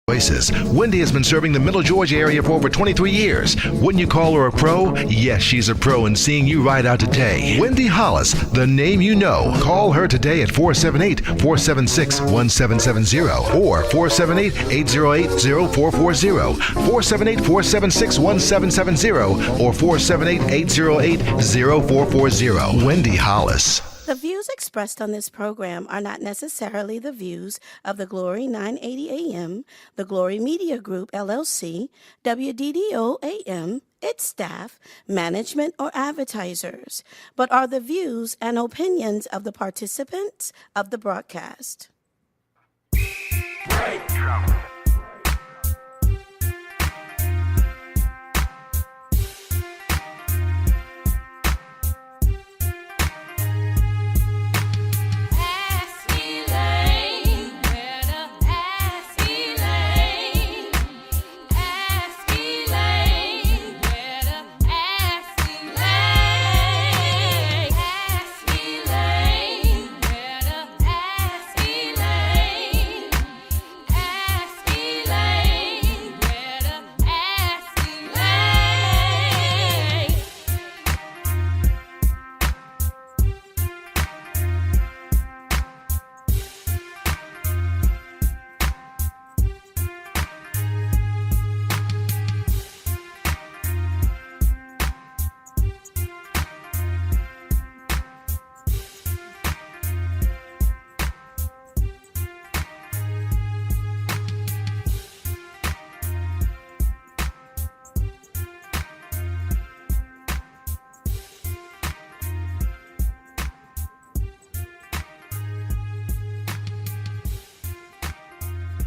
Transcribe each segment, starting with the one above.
Voices. Wendy has been serving the Middle Georgia area for over 23 years. Wouldn't you call her a pro? Yes, she's a pro in seeing you ride out today. Wendy Hollis, the name you know. Call her today at 478-476-1770 or 478-808-0440, 478-476-1770 or 478-808-0440. Wendy Hollis. The views expressed on this program are not necessarily the views of the Glory 980 AM, the Glory Media Group, LLC, WDDO AM, its staff, management, or advertisers, but are the views and opinions of the participants of the broadcast. Right.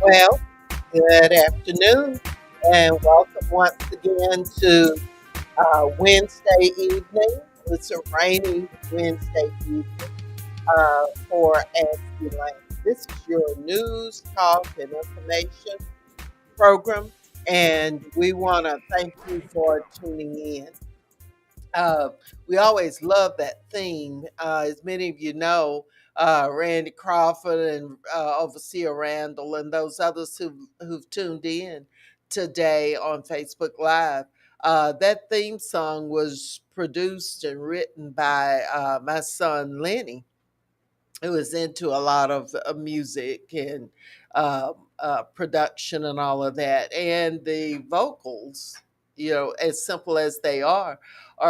Well, good afternoon, and welcome once again to Wednesday evening. It's a rainy Wednesday evening for Ask Elaine. This is your news, talk, and information program, and we want to thank you for tuning in. Uh, we always love that theme. As many of you know, Randy Crawford and Overseer Randall and those others who've tuned in today on Facebook Live. That theme song was produced and written by my son Lenny, who is into a lot of music and production and all of that. And the vocals, as simple as they are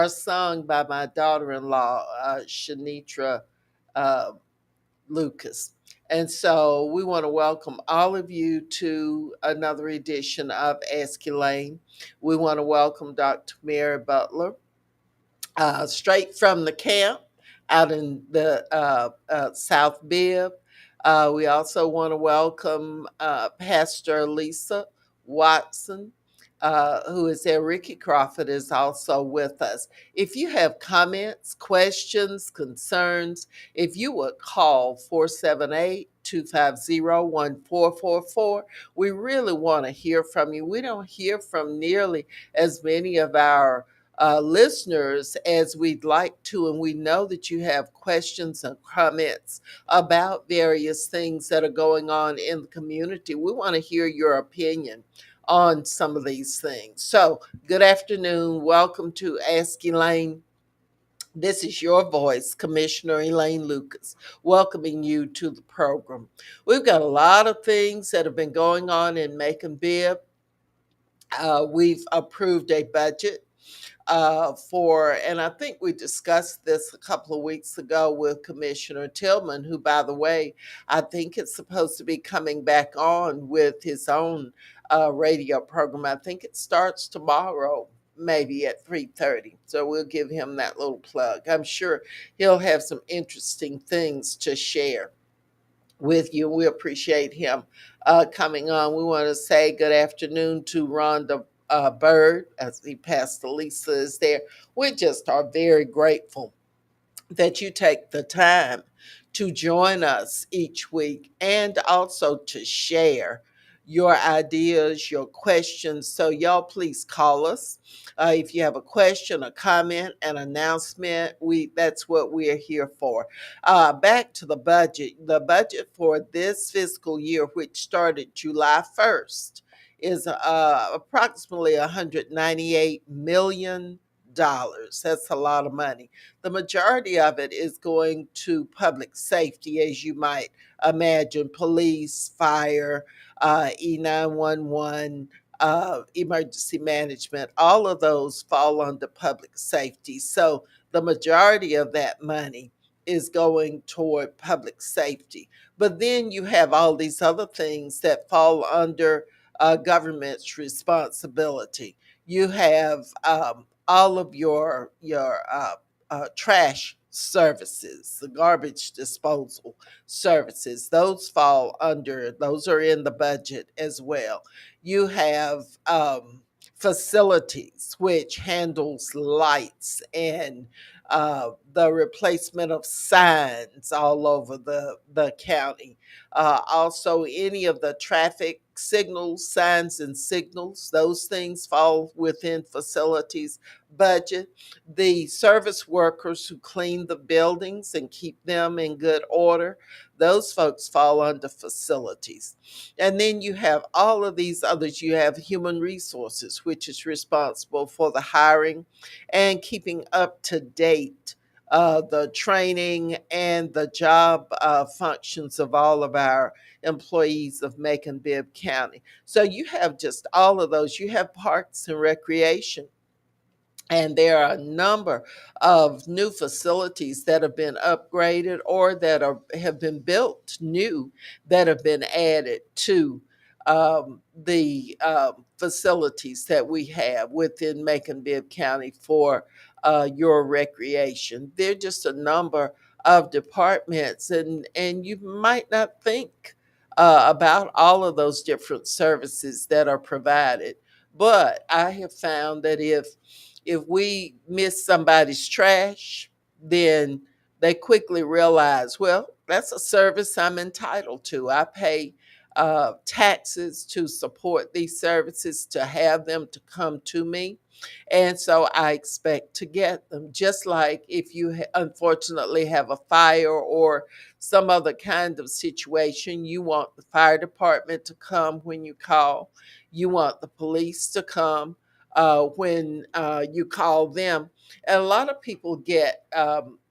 sung by my daughter-in-law, Shanitra uh, Lucas. And so we want to welcome all of you to another edition of Ask Elaine. We want to welcome Dr. Mary Butler, straight from the camp out in the South Bib. We also want to welcome Pastor Lisa Watson, who is there. Ricky Crawford is also with us. If you have comments, questions, concerns, if you would call 478-250-1444, we really want to hear from you. We don't hear from nearly as many of our listeners as we'd like to, and we know that you have questions and comments about various things that are going on in the community. We want to hear your opinion on some of these things. So, good afternoon. Welcome to Ask Elaine. This is your voice, Commissioner Elaine Lucas, welcoming you to the program. We've got a lot of things that have been going on in Macon Bibb. We've approved a budget and I think we discussed this a couple of weeks ago with Commissioner Tillman, who, by the way, I think is supposed to be coming back on with his own radio program. I think it starts tomorrow, maybe at 3:30. So we'll give him that little plug. I'm sure he'll have some interesting things to share with you. We appreciate him coming on. We want to say good afternoon to Rhonda Bird, as he Pastor Lisa is there. We just are very grateful that you take the time to join us each week and also to share your ideas, your questions. So y'all please call us. If you have a question, a comment, an announcement, that's what we are here for. Back to the budget. The budget for this fiscal year, which started July 1st, is approximately $198 million. That's a lot of money. The majority of it is going to public safety, as you might imagine: police, fire, E911, emergency management. All of those fall under public safety. So the majority of that money is going toward public safety. But then you have all these other things that fall under government's responsibility. You have all of your trash services, the garbage disposal services. Those are in the budget as well. You have facilities, which handles lights and the replacement of signs all over the county. Also, any of the traffic signals, signs, and signals, those things fall within facilities budget. The service workers who clean the buildings and keep them in good order, those folks fall under facilities. And then you have all of these others. You have human resources, which is responsible for the hiring and keeping up to date the training and the job functions of all of our employees of Macon Bibb County. So you have just all of those. You have parks and recreation, and there are a number of new facilities that have been upgraded or have been built new, that have been added to the facilities that we have within Macon Bibb County for your recreation. There are just a number of departments, and you might not think about all of those different services that are provided. But I have found that if we miss somebody's trash, then they quickly realize, well, that's a service I'm entitled to. I pay taxes to support these services, to have them to come to me. And so I expect to get them. Just like if you unfortunately have a fire or some other kind of situation, you want the fire department to come when you call, you want the police to come when you call them. And a lot of people get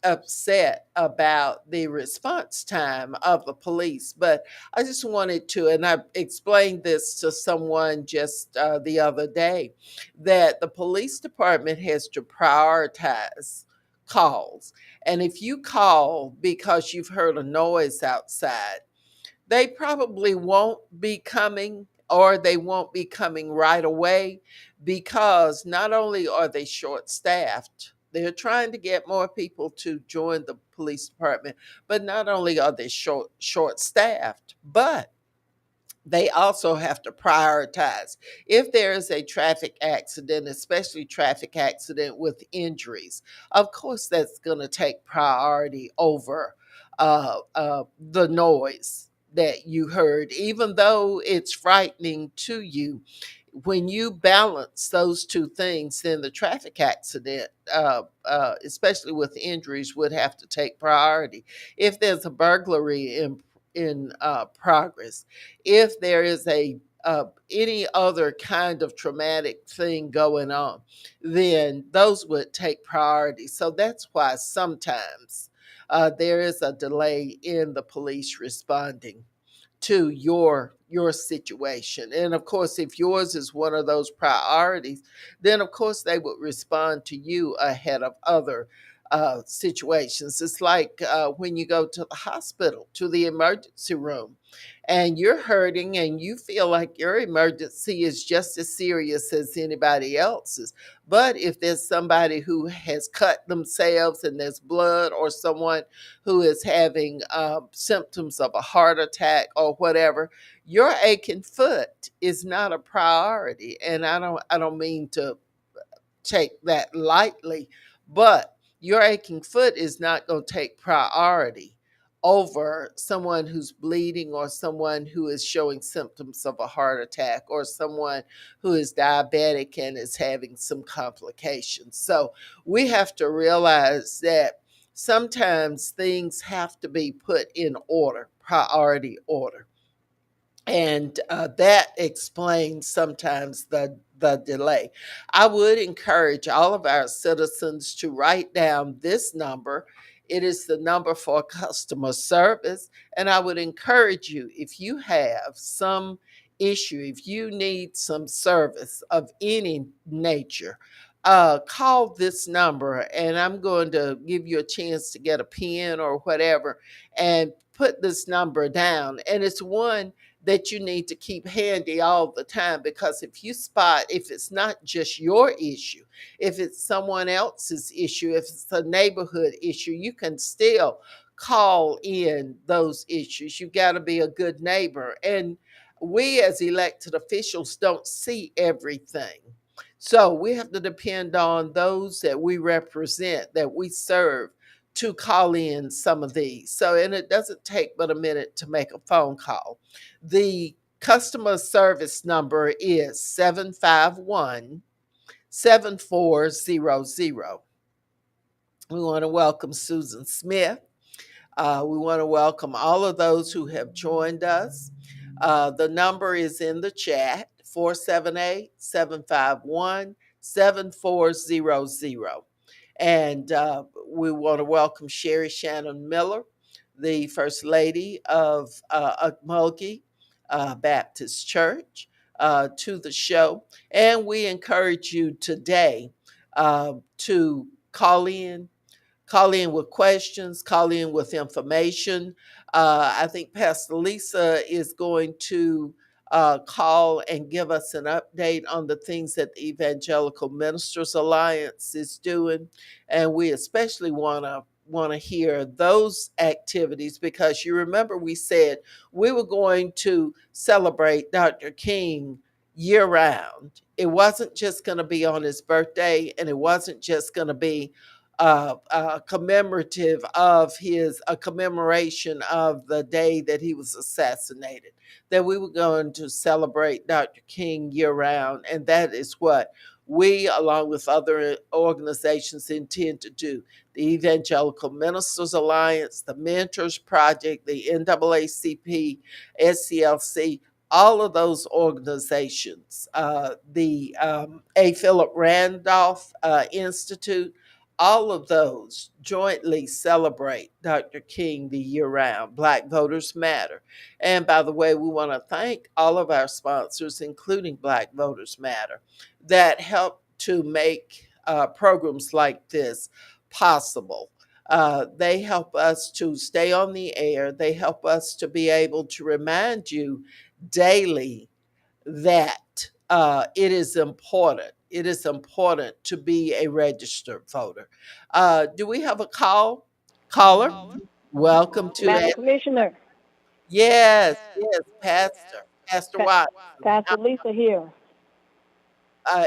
upset about the response time of the police. But I just wanted to, and I explained this to someone just the other day, that the police department has to prioritize calls. And if you call because you've heard a noise outside, they probably won't be coming, or they won't be coming right away, because not only are they short staffed, they're trying to get more people to join the police department, but not only are they short staffed, but they also have to prioritize. If there is a traffic accident, especially traffic accident with injuries, of course that's going to take priority over the noise that you heard, even though it's frightening to you. When you balance those two things, then the traffic accident, especially with injuries, would have to take priority. If there's a burglary in progress, if there is a any other kind of traumatic thing going on, then those would take priority. So that's why sometimes there is a delay in the police responding to your situation. And of course, if yours is one of those priorities, then of course they would respond to you ahead of other situations. It's like when you go to the hospital, to the emergency room, and you're hurting and you feel like your emergency is just as serious as anybody else's. But if there's somebody who has cut themselves and there's blood, or someone who is having symptoms of a heart attack or whatever, your aching foot is not a priority. And I don't mean to take that lightly, but your aching foot is not going to take priority over someone who's bleeding, or someone who is showing symptoms of a heart attack, or someone who is diabetic and is having some complications. So we have to realize that sometimes things have to be put in order, priority order. and that explains sometimes the delay. I would encourage all of our citizens to write down this number. It is the number for customer service, and I would encourage you, if you have some issue, if you need some service of any nature, call this number, and I'm going to give you a chance to get a pen or whatever and put this number down. And it's one that you need to keep handy all the time, because if you spot, if it's not just your issue, if it's someone else's issue, if it's a neighborhood issue, you can still call in those issues. You got to be a good neighbor. And we as elected officials don't see everything. So we have to depend on those that we represent, that we serve, to call in some of these. So, and it doesn't take but a minute to make a phone call. The customer service number is 751 7400. We want to welcome Susan Smith. We want to welcome all of those who have joined us. The number is in the chat, 478 751 7400. And we want to welcome Sherry Shannon Miller, the First Lady of Okmulgee Baptist Church, to the show. And we encourage you today to call in with questions, call in with information. I think Pastor Lisa is going to call and give us an update on the things that the Evangelical Ministers Alliance is doing, and we especially want to hear those activities, because you remember we said we were going to celebrate Dr. King year round. It wasn't just going to be on his birthday, and it wasn't just going to be commemorative of his a commemoration of the day that he was assassinated. That we were going to celebrate Dr. King year round, and that is what we, along with other organizations, intend to do. The Evangelical Ministers Alliance, the Mentors Project, the NAACP, SCLC, all of those organizations, the A. Philip Randolph Institute, all of those jointly celebrate Dr. King the year round. Black Voters Matter. And by the way, we want to thank all of our sponsors, including Black Voters Matter, that help to make programs like this possible. They help us to stay on the air. They help us to be able to remind you daily that it is important. It is important to be a registered voter. Do we have a caller? Welcome to Madam it. Commissioner, Yes, yes, Pastor Pa- Watson. Pastor Lisa here.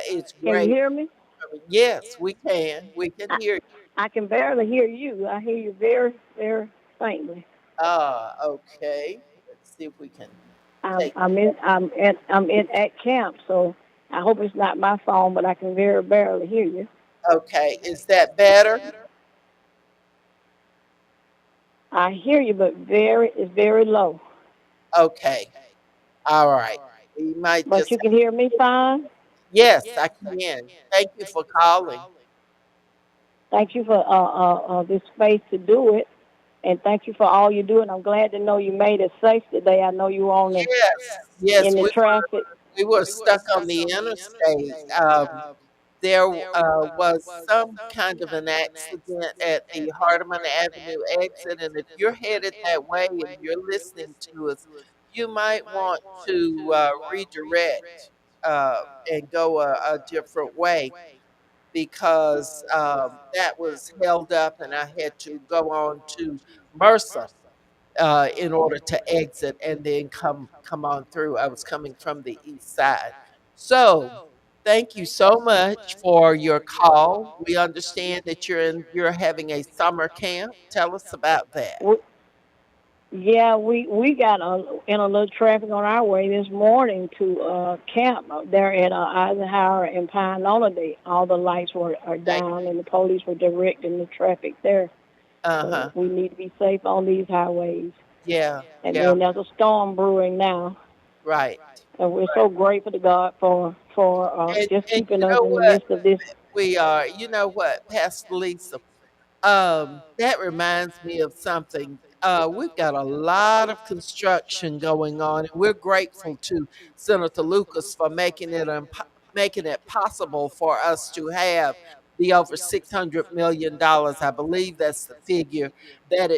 It's Can you great. hear me? Yes, we can. We can I, hear you. I can barely hear you. I hear you very, very faintly. Okay. Let's see if we can I'm take. I'm in I'm in at camp, so I hope it's not my phone, but I can very barely hear you. Okay, is that better? I hear you, but it's very low. Okay. All right. You might But just you can hear me fine. yes, I can. Thank you for calling. Thank you for this space to do it, and thank you for all you do. And I'm glad to know you made it safe today. I know you were on Yes, yes, in the traffic. we were stuck on the interstate. There was some kind of an accident at the Hardeman Avenue exit, and if you're headed that way and you're listening to us, you might want to redirect and go a different way, because that was held up, and I had to go on to Mercer in order to exit and then come on through. I was coming from the east side. So thank you so much for your call. We understand that you're having a summer camp. Tell us about that. Yeah, we got in a little traffic on our way this morning to camp up there at Eisenhower and Pine Holiday. All the lights are Okay. down, and the police were directing the traffic there. So Uh-huh. we need to be safe on these highways. Yeah, And yeah. then there's a storm brewing now. Right. And we're so grateful to God for just And keeping you us know in the what? midst of this. We are, you know what, Pastor Lisa, that reminds me of something. We've got a lot of construction going on, and we're grateful to Senator Lucas for making it possible for us to have the over $600 million. I believe that's the figure that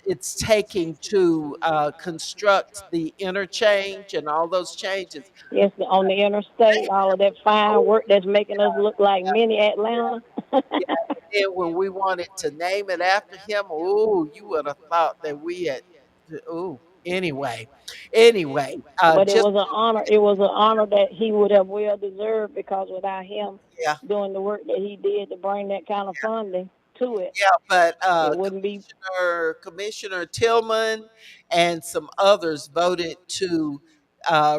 it's taking to construct the interchange and all those changes. Yes, on the interstate, all of that fine Oh, work that's making us look like mini Atlanta. yeah, and then when we wanted to name it after him, oh, you would have thought that we had. Oh, anyway, But it just was an honor. It was an honor that he would have well deserved because without him yeah, doing the work that he did to bring that kind of funding to it, yeah. But it wouldn't be. Commissioner Tillman and some others voted to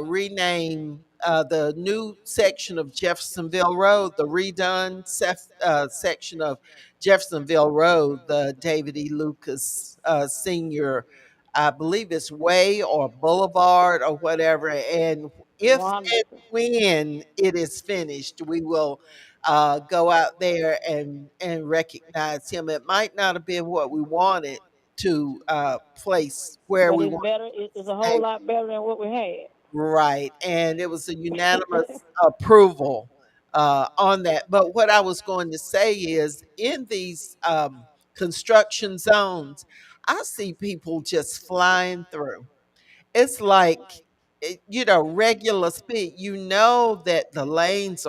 rename the new section of Jeffersonville Road, the redone section of Jeffersonville Road, the David E. Lucas Senior. I believe it's Way or Boulevard or whatever. And if and Wonderful. when it is finished, we will go out there and recognize him. It might not have been what we wanted to place where But we it's wanted better. It's a whole to lot better than what we had. right, and it was a unanimous approval on that. But what I was going to say is, in these construction zones, I see people just flying through. It's like, regular speed. You know that the lanes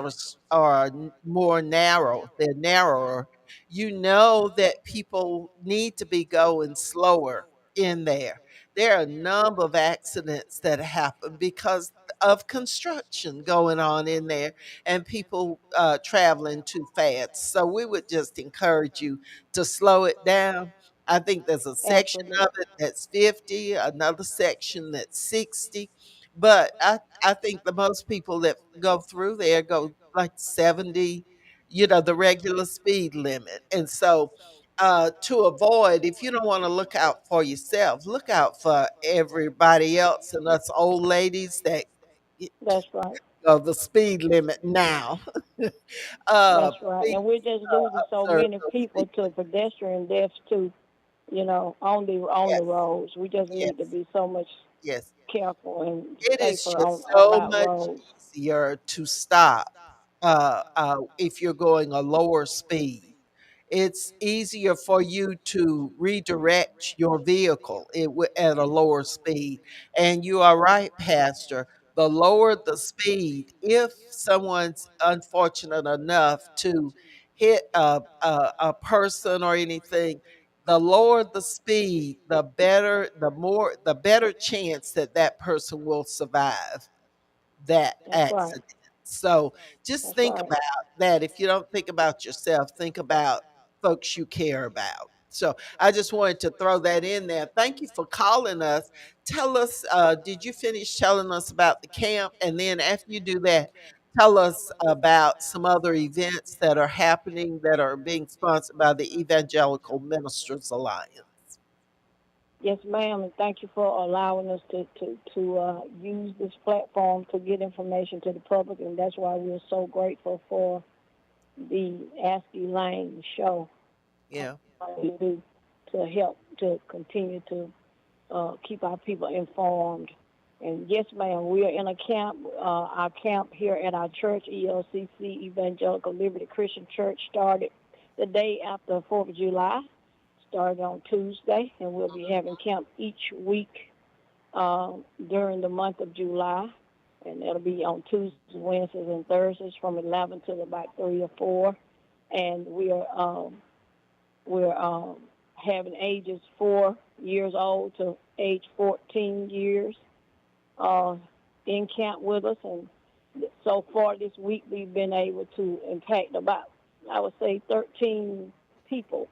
are more narrow. They're narrower. You know that people need to be going slower in there. There are a number of accidents that happen because of construction going on in there and people traveling too fast. So we would just encourage you to slow it down. I think there's a section of Absolutely. it that's 50, another section that's 60. But I think the most people that go through there go like 70, the regular speed limit. And so to avoid, if you don't want to look out for yourself, look out for everybody else and us old ladies that That's right. go the speed limit now. That's right. Please And we're just losing so observe many those people speed to limits. pedestrian deaths too. On the Yes, roads. We just need to yes, be so much yes. careful and It is safer on just so about much roads. easier to stop if you're going a lower speed. It's easier for you to redirect your vehicle at a lower speed. And you are right, Pastor. The lower the speed, if someone's unfortunate enough to hit a person or anything, the lower the speed, the better chance that that person will survive that That's right. accident. So just That's think right. about that. If you don't think about yourself, think about folks you care about. So I just wanted to throw that in there. Thank you for calling us. Tell us, did you finish telling us about the camp? And then after you do that, tell us about some other events that are happening that are being sponsored by the Evangelical Ministers Alliance. Yes, ma'am, and thank you for allowing us to use this platform to get information to the public, and that's why we're so grateful for the Ask Elaine show Yeah. to do to help to continue to keep our people informed. And yes, ma'am, we are in a camp. Our camp here at our church, ELCC, Evangelical Liberty Christian Church, started the day after 4th of July. Started on Tuesday, and we'll be having camp each week during the month of July. And that'll be on Tuesdays, Wednesdays, and Thursdays from 11 to about 3 or 4. And we're having ages 4 years old to age 14 years uh, in camp with us. And so far this week, we've been able to impact about, I would say, 13 people.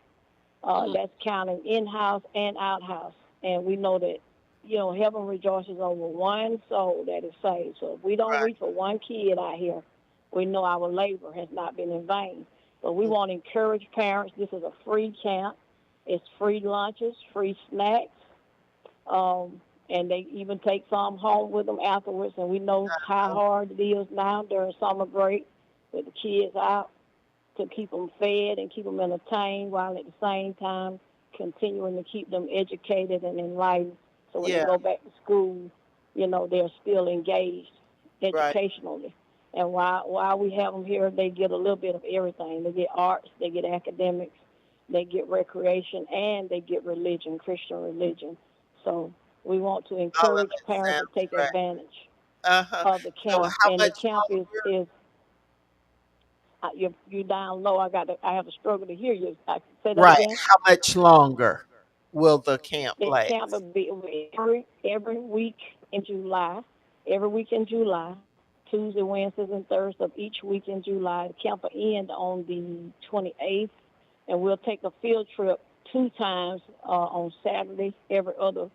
Mm, That's counting in-house and out-house. And we know that, heaven rejoices over one soul that is saved. So if we don't right. reach for one kid out here, we know our labor has not been in vain. But we want to encourage parents. This is a free camp. It's free lunches, free snacks, um, and they even take some home with them afterwards. And we know how hard it is now during summer break with the kids out to keep them fed and keep them entertained while at the same time continuing to keep them educated and enlightened. So when they Yeah, go back to school, they're still engaged right. educationally. And while we have them here, they get a little bit of everything. They get arts, they get academics, they get recreation, and they get religion, Christian religion. So we want to All of encourage that parents to sounds take great. advantage Uh-huh. of the So camp. how And the much camp longer? is you down low. I have a struggle to hear you. I say that Right. again. How much longer will the camp The camp last? will be every week in July. Every week in July, Tuesday, Wednesdays, and Thursdays of each week in July. The camp will end on the 28th, and we'll take a field trip two times on Saturday. Every other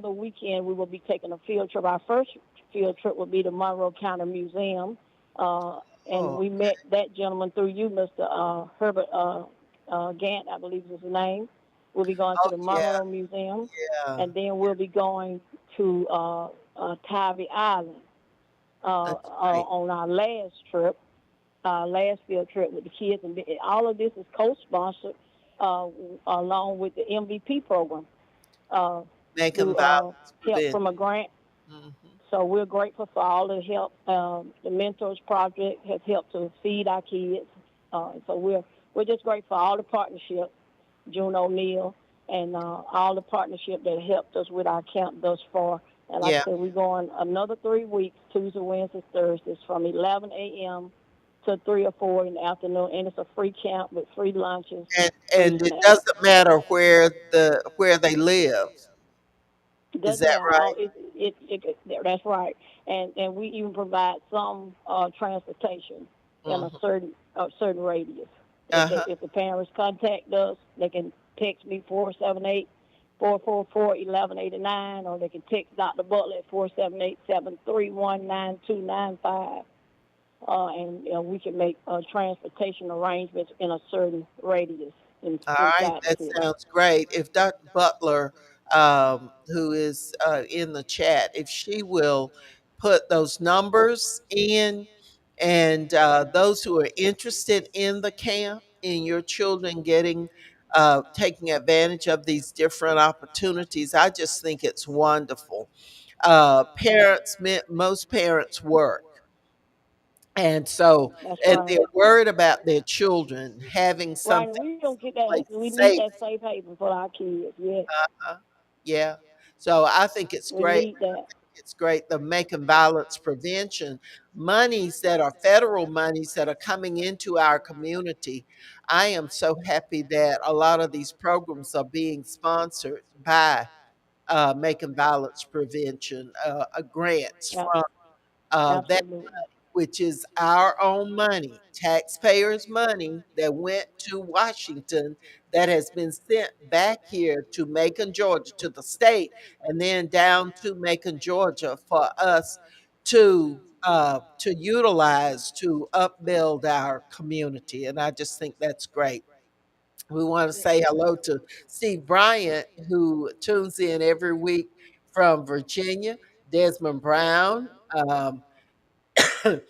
weekend, we will be taking a field trip. Our first field trip will be the Monroe County Museum, uh, and Oh, we met that gentleman through you, Mr. Herbert Gant, I believe is his name. We'll be going to oh the yeah, Monroe Museum, yeah. and then we'll be going to Tybee Island That's great. on our last field trip with the kids. And all of this is co-sponsored uh, along with the MVP program uh, Making through violence help prevention. from a grant. Hmm. So we're grateful for all the help. The Mentors Project has helped to feed our kids. So we're just grateful for all the partnership, June O'Neill, and all the partnership that helped us with our camp thus far. And like Yeah. I said, we're going another 3 weeks, Tuesday, Wednesdays, Thursdays, from 11 a.m. to 3 or 4 in the afternoon. And it's a free camp with free lunches, free And it snacks. doesn't matter where they live. It Is doesn't that matter. right? That's right. And we even provide some transportation in a Hmm. certain radius. Uh-huh. If the parents contact us, they can text me 478-444-1189, or they can text Dr. Butler at 478-731-9295. And we can make transportation arrangements in a certain radius All right, inside the that city. sounds great. If Dr. Butler, who is in the chat, if she will put those numbers in, and those who are interested in the camp, in your children getting taking advantage of these different opportunities, I just think it's wonderful. Most parents work. And so, That's and right. they're worried about their children having Right, and something we don't get that. place We need safe. that safe haven for our kids. Yes, Yeah. So I think it's we great. need that. It's great the making violence prevention monies that are federal monies that are coming into our community. I am so happy that a lot of these programs are being sponsored by making violence prevention grants Yeah, from that, absolutely. which is our own money, taxpayers' money that went to Washington, that has been sent back here to Macon, Georgia, to the state, and then down to Macon, Georgia, for us to utilize to upbuild our community. And I just think that's great. We want to say hello to Steve Bryant, who tunes in every week from Virginia. Desmond Brown, the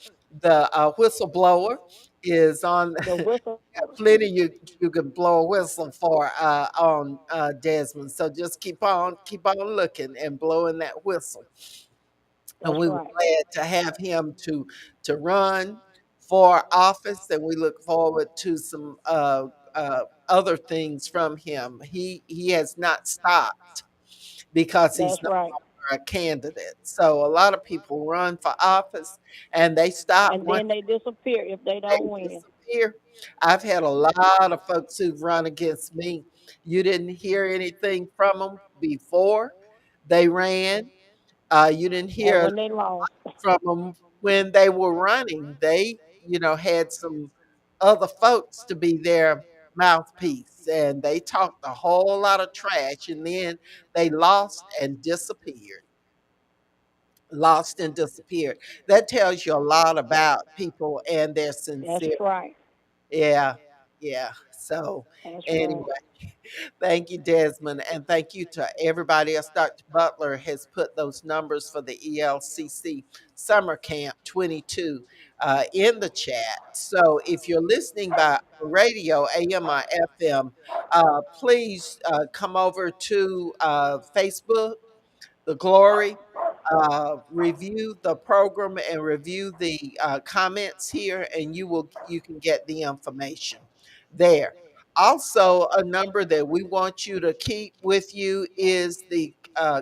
whistleblower, is on. The whistle. Plenty you can blow a whistle for on Desmond. So just keep on looking and blowing that whistle. And That's we were right. glad to have him to run for office, and we look forward to some other things from him. He has not stopped because he's That's right. a candidate. So a lot of people run for office and they stop And once then they disappear if they they don't win. disappear. I've had a lot of folks who've run against me. You didn't hear anything from them before they ran. You didn't And hear when they lost, from them when they were running. They, had some other folks to be their mouthpiece, and they talked a whole lot of trash, and then they lost and disappeared. That tells you a lot about people and their that's sincerity. right. Yeah, yeah. So, That's anyway, right. thank you, Desmond, and thank you to everybody else. Dr. Butler has put those numbers for the ELCC Summer Camp 22 in the chat. So if you're listening by radio, AM or FM, please come over to Facebook, The Glory. Review the program and review the comments here, and you can get the information there. Also, a number that we want you to keep with you is the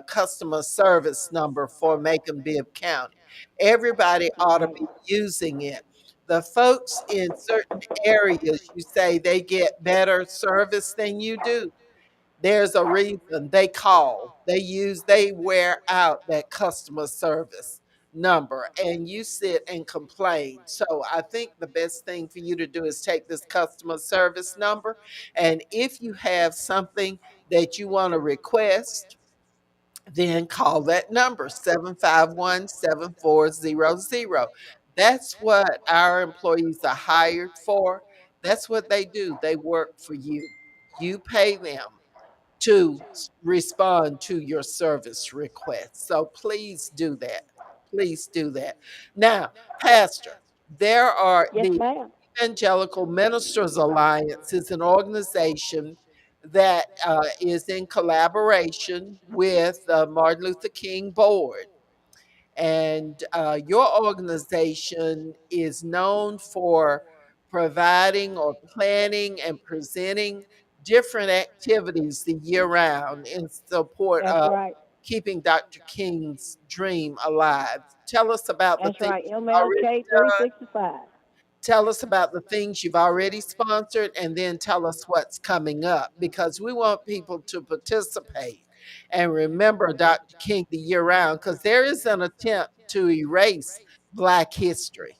customer service number for Macon Bibb County. Everybody ought to Right. be using it. The folks in certain areas, you say they get better service than you do. There's a reason they call. They wear out that customer service number, and you sit and complain. So I think the best thing for you to do is take this customer service number, and if you have something that you want to request, then call that number 751-7400. That's what our employees are hired for. That's what they do. They work for you. You pay them to respond to your service request. So please do that. Please do that. Now, Pastor, there are Yes, the ma'am. Evangelical Ministers Alliance is an organization that is in collaboration with the Martin Luther King Board. And your organization is known for providing or planning and presenting different activities the year round in support That's of right. keeping Dr. King's dream alive. Tell us about the That's things right. you've already MLK done. 365. Tell us about the things you've already sponsored, and then tell us what's coming up, because we want people to participate and remember Dr. King the year round, because there is an attempt to erase Black history.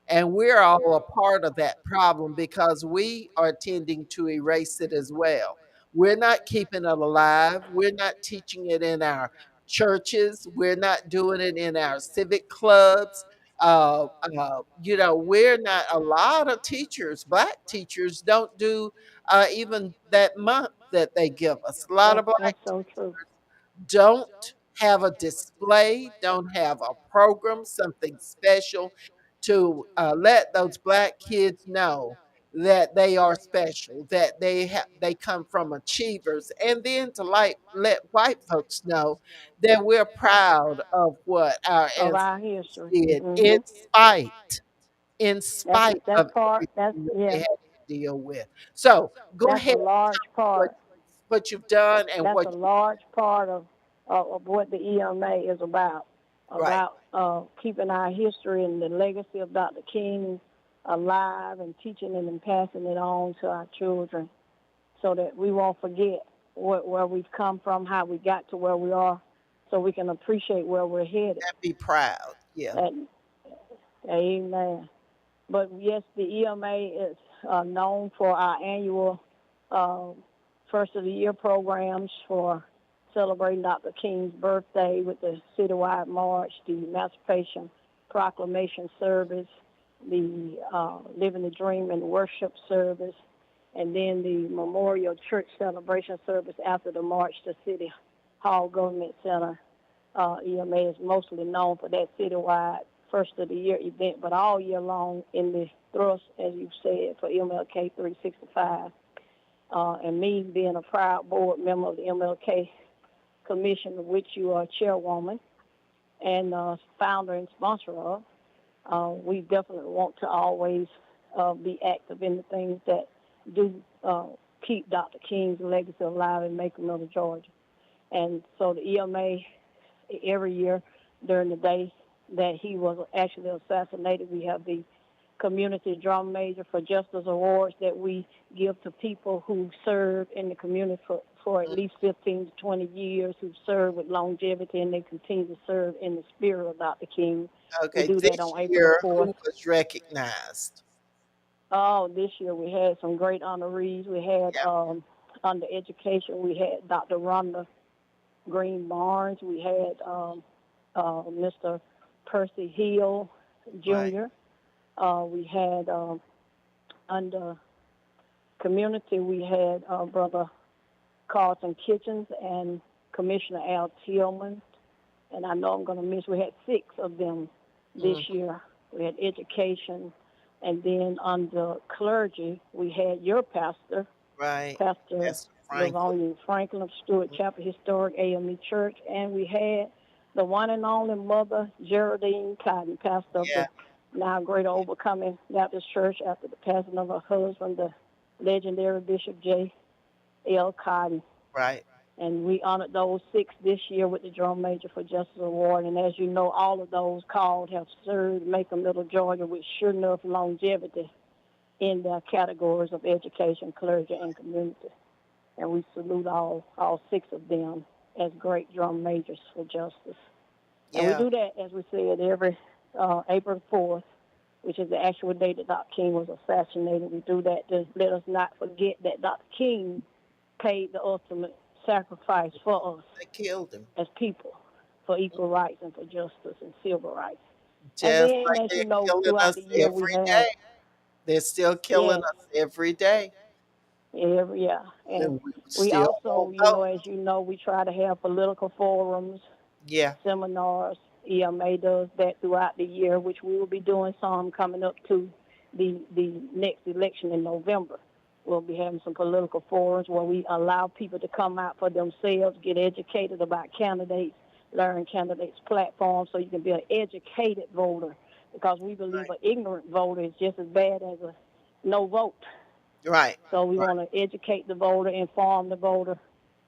And we're all a part of that problem because we are tending to erase it as well. We're not keeping it alive. We're not teaching it in our churches. We're not doing it in our civic clubs. We're not, a lot of teachers, Black teachers, don't do even that month that they give us. A lot of Black That's so true. don't have a display, don't have a program, something special to let those Black kids know that they are special, that they come from achievers, and then to let white folks know that we're proud of what our Of ancestors our history. did, Hmm. in That's spite that of part. That's everything that they yeah. had to deal with. So go That's a ahead and large tell us part. what you've done and That's what a you large part of what the EMA is about. right. About keeping our history and the legacy of Dr. King alive and teaching it and passing it on to our children, so that we won't forget where we've come from, how we got to where we are, so we can appreciate where we're headed. And be proud. Yeah. That, amen. But yes, the EMA is known for our annual uh, first of the year programs for celebrating Dr. King's birthday with the citywide march, the Emancipation Proclamation service, the Living the Dream and worship service, and then the Memorial Church celebration service after the march to City Hall Government Center. EMA is mostly known for that citywide first of the year event, but all year long in the thrust, as you said, for MLK 365. And me being a proud board member of the MLK Commission, of which you are chairwoman and founder and sponsor of, we definitely want to always be active in the things that do keep Dr. King's legacy alive in Macon, Middle Georgia. And so the EMA, every year during the day that he was actually assassinated, we have the Community Drum Major for Justice Awards that we give to people who served in the community for at least 15 to 20 years, who served with longevity, and they continue to serve in the spirit of Dr. King. We Okay. do that This on April the year, 4th. who was recognized? Oh, this year we had some great honorees. We had Yeah. under education, we had Dr. Rhonda Green Barnes. We had Mr. Percy Hill Right. Jr. We had under community, we had Brother Carlton Kitchens and Commissioner Al Tillman. And I know I'm going to miss, we had six of them this Mm, year. We had education. And then under clergy, we had your pastor, right. Pastor Pastor Franklin. Livonia Franklin of Stewart Chapel Historic AME Church. And we had the one and only Mother Geraldine Cotton, pastor of Yeah, the now Greater Overcoming Baptist Church after the passing of her husband, the legendary Bishop J. L. Cotton. right, And we honored those six this year with the Drum Major for Justice Award. And as you know, all of those called have served Macon Middle Georgia with sure enough longevity in their categories of education, clergy, and community. And we salute all six of them as great drum majors for justice. And we yeah. do that, as we said, every April 4th, which is the actual day that Dr. King was assassinated. We do that to let us not forget that Dr. King paid the ultimate sacrifice for us They killed him. as people for equal rights and for justice and civil rights. And Just then, like as you they're know, killing throughout us the year we every have, day. They're still killing yes, us every day, yeah. And and we we still also, won't vote. as you know, we try to have political forums, Yeah, seminars. EMA does that throughout the year, which we will be doing some coming up to the next election in November. We'll be having some political forums where we allow people to come out for themselves, get educated about candidates, learn candidates' platforms, so you can be an educated voter. Because we believe right, an ignorant voter is just as bad as a no vote. right, So we right, want to educate the voter, inform the voter,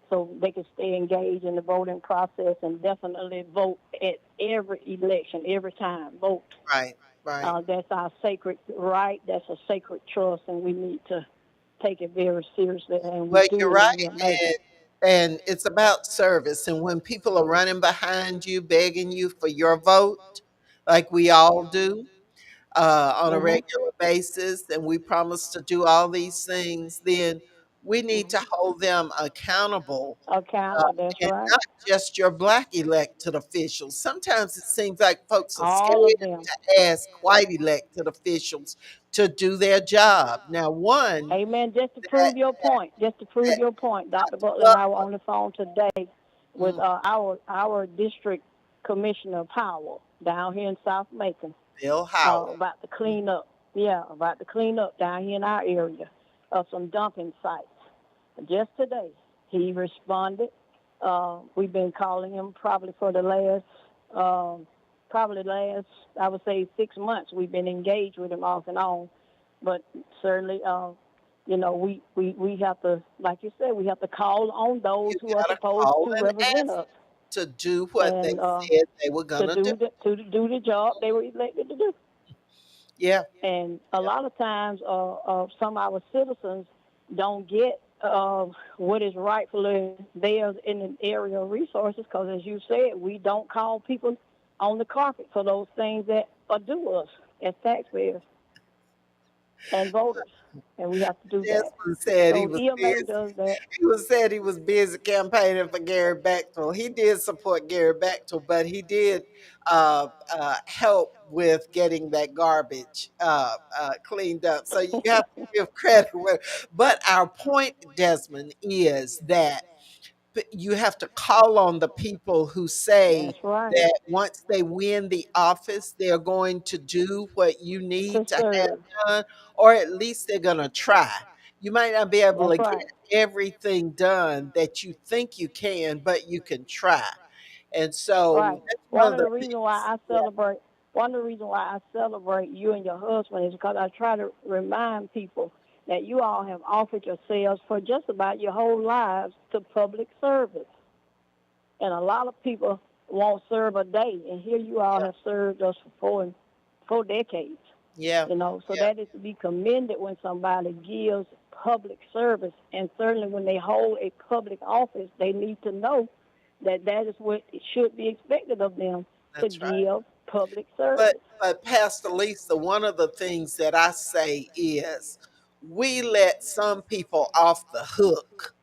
so they can stay engaged in the voting process and definitely vote at every election, every time. Vote. right, right. That's our sacred right. That's a sacred trust, and we need to take it very seriously, and we Well, do you're it right, in EMA. and it's about service. And when people are running behind you, begging you for your vote, like we all do, on a Mhm. regular basis, and we promise to do all these things, then we need to Mhm. hold them accountable. Uh, Accountable. That's and right. not just your black elected officials. Sometimes it seems like folks are scared All of them. to ask white elected officials to do their job. Now, one Amen. Just to that, prove your point. Just to prove that your point. Dr. Butler and well, I were on the phone today with mm, our district commissioner Powell down here in South Macon Bill Howard, about the cleanup. Yeah, about the cleanup down here in our area of some dumping sites. Just today, he responded. We've been calling him probably for the um, last, I would say 6 months. We've been engaged with him off and on, but certainly, we have to, like you said, we have to call on those you who are got to supposed call to and represent ask us to do what they and said they were to gonna do. do the job they were elected to do. Yeah, And a yeah, lot of times, some of our citizens don't get what is rightfully theirs in an area of resources because, as you said, we don't call people on the carpet for those things that are due us as taxpayers and voters, and we have to do that. Desmond said he So was EMA busy. does that. He was busy campaigning for Gary Bechtel. He did support Gary Bechtel, but he did help with getting that garbage cleaned up. So you have to give credit where. But our point, Desmond, is that you have to call on the people who say That's right. that once they win the office, they're going to do what you To need to have serve. done, or at least they're going to try. You might not be able That's to get right. everything done that you think you can, but you can try. And so Right. that's one of the things. One of the reasons why I celebrate you and your husband is because I try to remind people that you all have offered yourselves for just about your whole lives to public service. And a lot of people won't serve a day, and here you all Yeah, have served us for 4 decades. yeah, So yeah, that is to be commended when somebody gives public service, and certainly when they hold a public office, they need to know that that is what it should be expected of them to that's right. give public But service. Pastor Lisa, one of the things that I say is we let some people off the hook.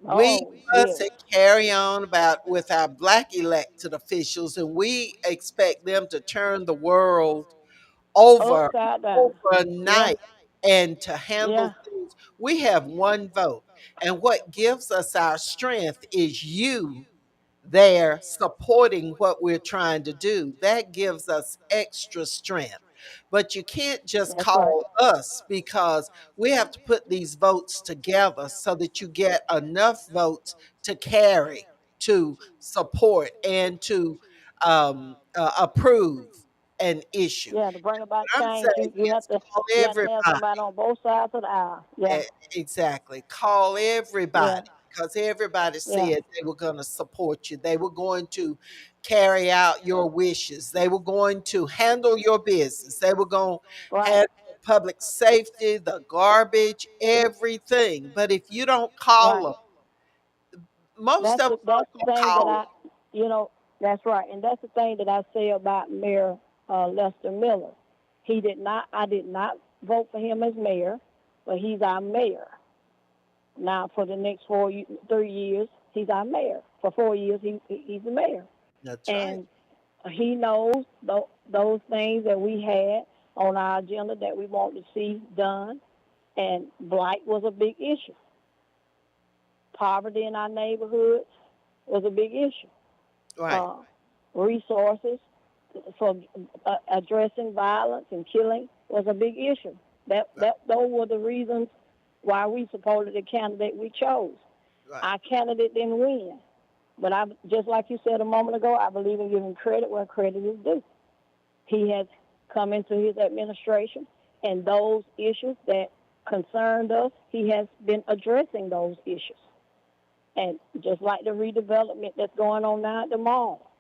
We Oh, must yes. carry on about with our black elected officials, and we expect them to turn the world over Upside down. Yeah, overnight. and to handle Yeah, things. We have one vote. And what gives us our strength is you there supporting what we're trying to do. That gives us extra strength. But you can't just that's right. call us, because we have to put these votes together so that you get enough votes to carry, to support, and to approve an issue. Yeah, to bring about What I'm change, saying you have is to call you have to have everybody. somebody on both sides of the aisle. Yeah, Exactly. Call yeah, everybody, because everybody yeah. said they were going to support you. They were going to carry out your wishes. They were going to handle your business. They were going to Right. handle public safety, the garbage, everything. But if you don't call Right. them, most of them That's aren't the going to thing that call them. you know, that's right, and that's the thing that I say about Mayor Lester Miller. He did not. I did not vote for him as mayor, but he's our mayor now for the next 3 years. He's our mayor for 4 years. He's the mayor, That's right. and he knows those things that we had on our agenda that we want to see done. And blight was a big issue. Poverty in our neighborhoods was a big issue. Right. uh, Resources for addressing violence and killing was a big issue. Right. Those were the reasons why we supported the candidate we chose. Right. Our candidate didn't win, but I just like you said a moment ago, I believe in giving credit where credit is due. He has come into his administration, and those issues that concerned us, he has been addressing those issues. And just like the redevelopment that's going on now at the mall,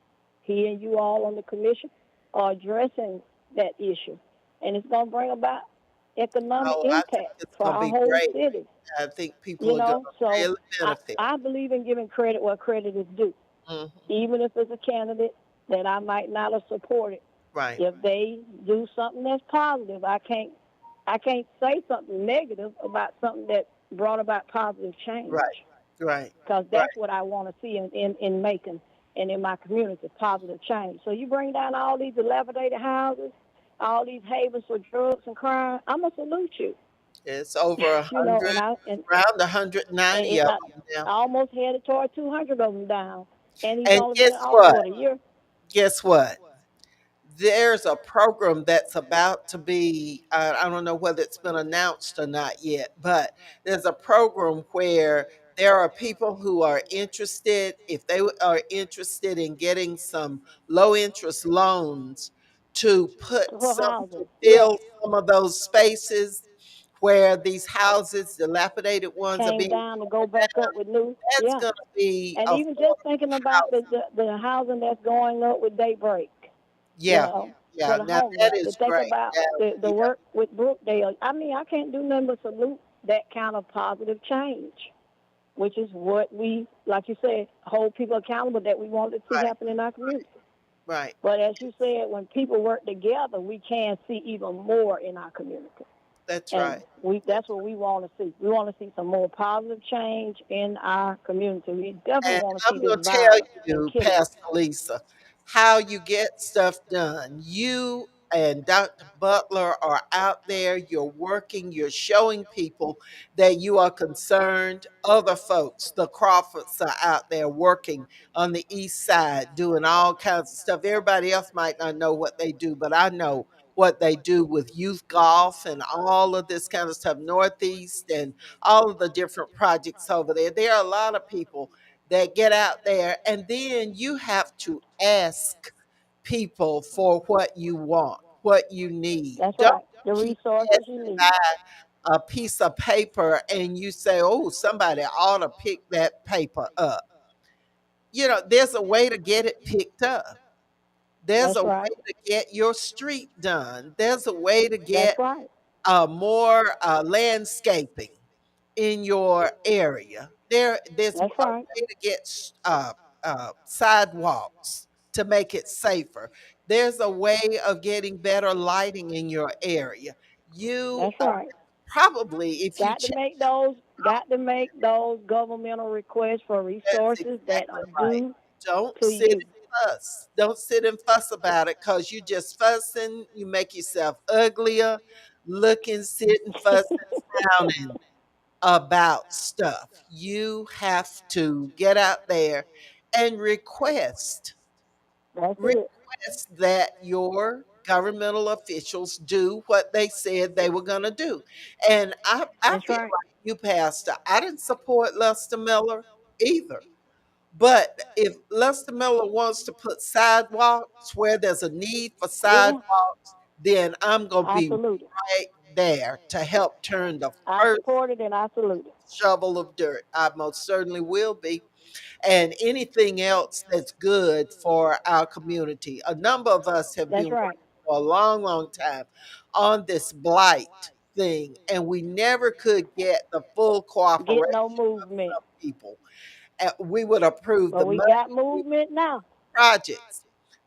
he and you all on the commission are addressing that issue. And it's going to bring about economic Oh, I think impact it's for going to our be whole great. city, I think people you are going know? to So really benefit. I believe in giving credit where credit is due, Hmm. even if it's a candidate that I might not have supported. Right. If they do something that's positive, I can't say something negative about something that brought about positive change, Right. Right. because Right. that's what I want to see in Macon and in my community, positive change. So you bring down all these dilapidated houses, all these havens for drugs and crime, I'm gonna salute you. It's over a You know, hundred, and around and 190 it, of I, them now. I almost headed toward 200 of them down, and he's And only been in guess office what? what, a year. Guess what? There's a program that's about to be, I don't know whether it's been announced or not yet, but there's a program where there are people who are interested, if they are interested in getting some low interest loans to For to housing. Yeah, fill some of those spaces where these houses, dilapidated ones, are came being down to go torn back down. up with new. That's Yeah, going to be and even just affordable thinking about housing. the housing that's going up with Daybreak, you Yeah, know, yeah. for the Now homeless. that To is think great. about Now, the yeah, work with Brookdale. I mean, I can't do nothing but salute that kind of positive change, which is what we, like you said, hold people accountable that we want to see right, happen in our community. right. But as you said, when people work together, we can see even more in our community. That's And right. that's That's what we want to see. We want to see some more positive change in our community. We definitely And want to see I'm this going to tell violence and you, killing. Pastor Lisa, how you get stuff done. You and Dr. Butler are out there, you're working, you're showing people that you are concerned. Other folks, the Crawfords, are out there working on the east side, doing all kinds of stuff. Everybody else might not know what they do, but I know what they do with youth golf and all of this kind of stuff, Northeast, and all of the different projects over there. There are a lot of people that get out there, and then you have to ask people for what you want, what you need. That's Don't right. The keep resources you passing need. by a piece of paper and you say, oh, somebody ought to pick that paper up. There's a way to get it picked up. There's That's a way right. to get your street done. There's a way to That's get right. more landscaping in your area. There's a That's right. way to get sidewalks to make it safer. There's a way of getting better lighting in your area. You That's right. probably, if you Got to check make those. Got to make those governmental requests for that's resources that exactly are right. due Don't to sit you. and fuss. Don't sit and fuss about it because you just fussing. You make yourself uglier. looking, sitting, fussing, frowning about stuff. You have to get out there and That's it. request that your governmental officials do what they said they were going to do. And I That's feel right. like you, Pastor, I didn't support Lester Miller either. But if Lester Miller wants to put sidewalks where there's a need for Yeah, sidewalks, then I'm going to I be salute it. right there to help turn the I first support it and I salute it. shovel of dirt. I most certainly will be. And anything else that's good for our community. A number of us have been That's right. working for a long, long time on this blight thing, and we never could get the full Get no cooperation of movement. some people. We would approve But the we got money movement now. projects.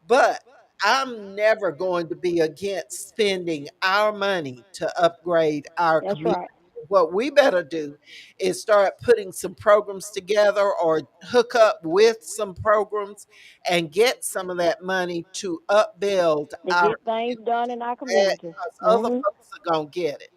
But I'm never going to be against spending our money to upgrade our That's community. right. What we better do is start putting some programs together or hook up with some programs and get some of that money to upbuild To our get things done in our community community. because other Hmm. folks are going to get it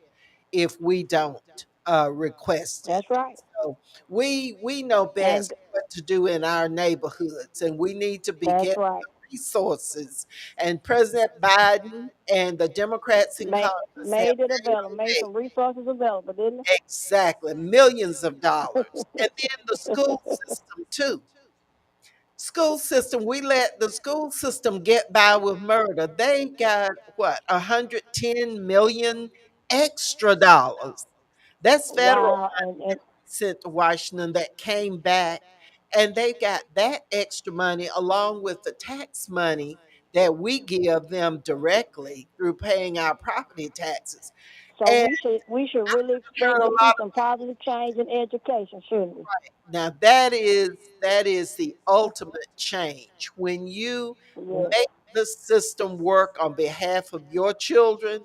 if we don't request it. That's right. So we know And best what to do in our neighborhoods, and we need to be that's getting right. resources. And President Biden and the Democrats in Congress have Made it available, really made made some resources available, didn't exactly millions of dollars, it? and then the school system too. School system, we let the school system get by with murder. They got what, 110 million extra dollars. That's federal Wow. And sent to Washington that came back, and they got that extra money along with the tax money that we give them directly through paying our property taxes. so And we should really heard expect a to see lot some positive change in education, shouldn't we? now that is the ultimate change when you Yes. make the system work on behalf of your children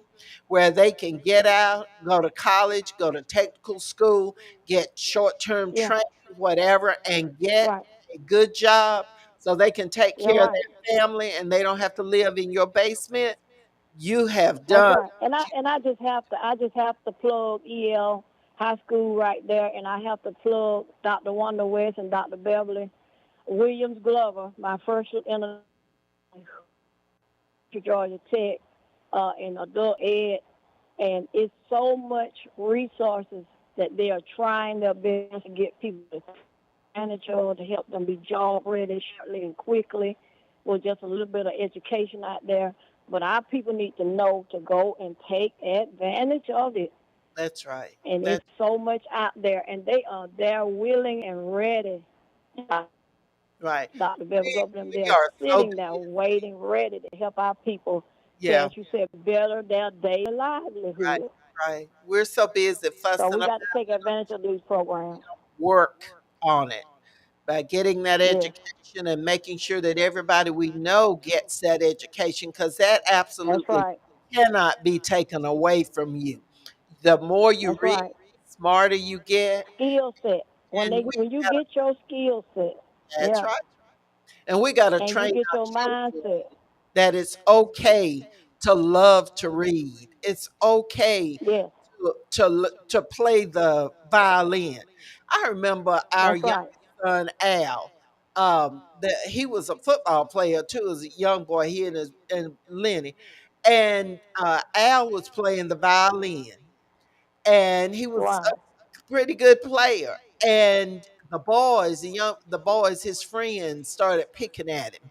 where they can get out, go to college, go to technical school, get short-term Yeah. training, whatever, and get Right. a good job so they can take You're care of right. their family and they don't have to live in your basement. You have That's done right. And I just have to plug EL High School right there, and I have to plug Dr. Wanda West and Dr. Beverly Williams Glover, my first in Georgia Tech in adult ed, and it's so much resources that they are trying their best to get people to manage or to help them be job ready shortly and quickly with just a little bit of education out there. But our people need to know to go and take advantage of it. that's right. And That's it's so much out there, and they're willing and ready. right. Dr. Beverly over them, We they're are so sitting there waiting, ready to help our people to, yeah, as you said, better their daily right, livelihood. right. We're so busy So fussing we about got to take advantage of these programs. work on it by getting that Yes, education and making sure that everybody we know gets that education because that that's absolutely right. cannot be taken away from you. The more you That's read, right. smarter you get, Skill set. When and they when you get your skill set, that's yeah, right. And we got to and you train get our your children mindset. that it's okay to love to read. It's okay Yes, to play the violin. I remember our that's young right. son Al. He was a football player too as a young boy. He and Lenny, and Al was playing the violin, and he was Wow. a pretty good player. And the boys, his friends, started picking at him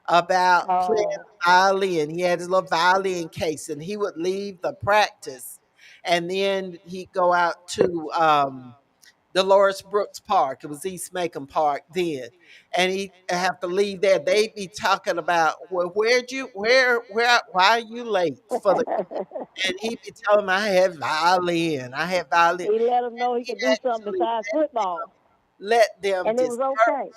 about playing Oh, violin. He had his little violin case, and he would leave the practice, and then he'd go out to Dolores Brooks Park. It was East Macon Park then, and he'd have to leave there. They'd be talking about, well, why are you late for the? And he'd be telling them, I had violin. I had violin. he let them know he He could do something actually besides football, let them and it was discourage. okay.